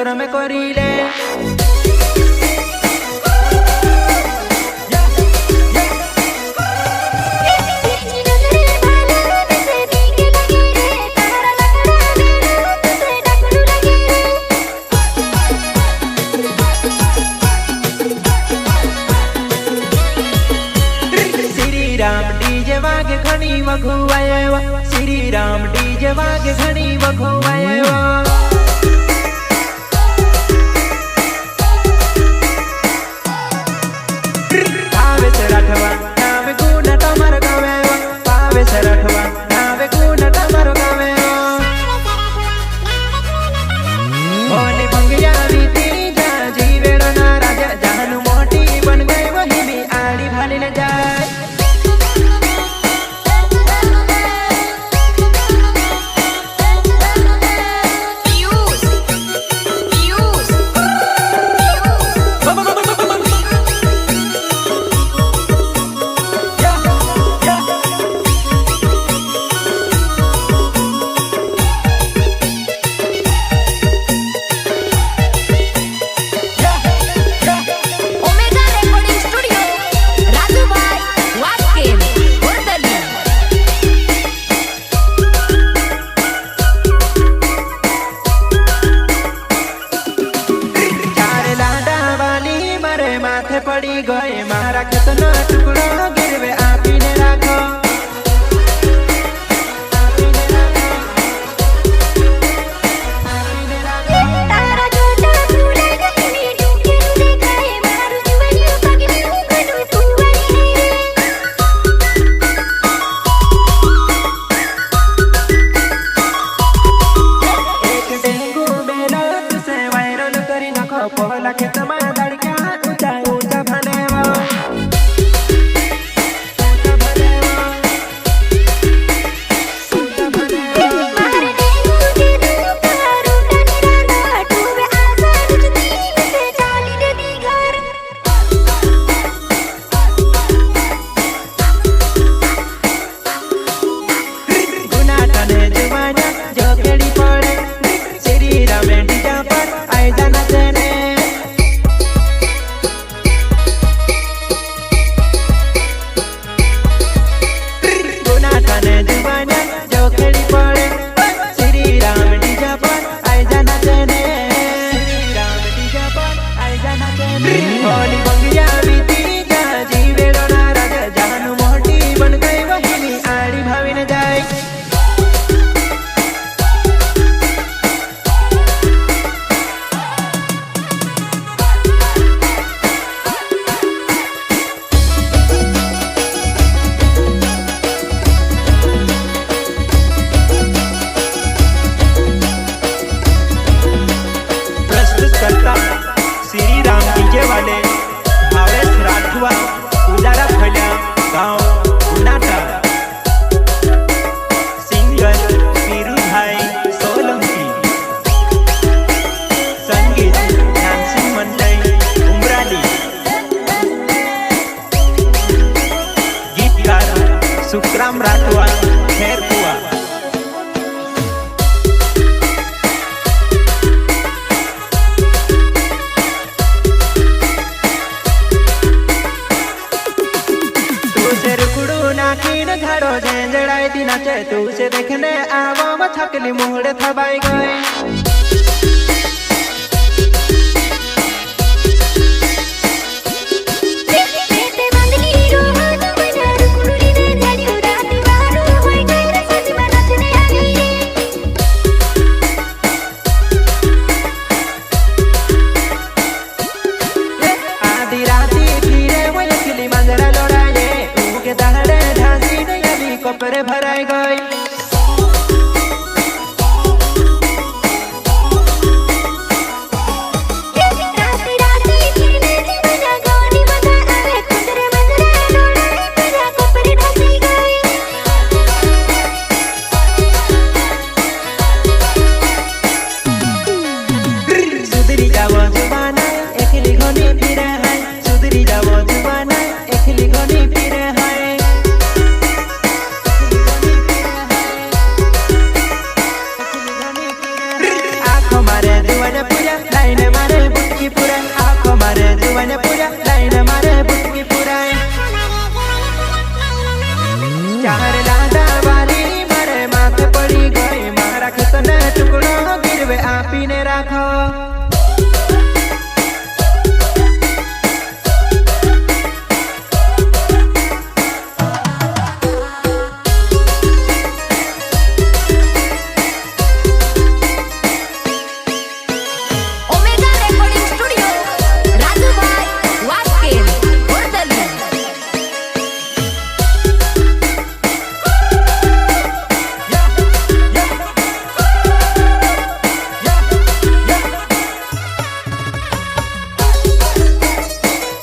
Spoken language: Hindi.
शर्म करीले घणी वघुआयो श्री राम डीजे वागे घणी वघुआयो पावे सरठवा नावे गुण तमर गावेयो पावे सरठवा नावे गुण तमर गावेयो मोने भंगिया रीति जा जीवेरो ना राजा जानु मोटी बन गई वही भी आड़ी भाली न जाए पड़ी गए मारा कितना टुकड़ा गिरवे आपीने राखो तारा जोटा फूले गई डूके देखाए मारू जुवनी पगली उगडू फुवनी एक डेंगू बेलो तुसे वायरल करी नखो पहला खेतमा दड़का श्री राम डीजे वाले भावेश राठवा उजारा फैला गाँव गुनाटा सिंगर पीरू भाई सोलंकी संगीत नानसिंह मंडई उमराली गीतकार सुखराम राठवा खैरपुआ घड़ो झंझड़ाई दी नाचे तू से देखने आवो मैं थकली मुहड़े थबाई गई आधी राती फिरे वो अकेली मंजरा लोड़ाए उनके दहड़े कपड़े भराई गई सुधरी जाओ जुबाना एकली घनी फिरे है सुधरी जाओ जुबाना एकली घनी फिरे है हमारे दुआरे पूजा छापीने राखो।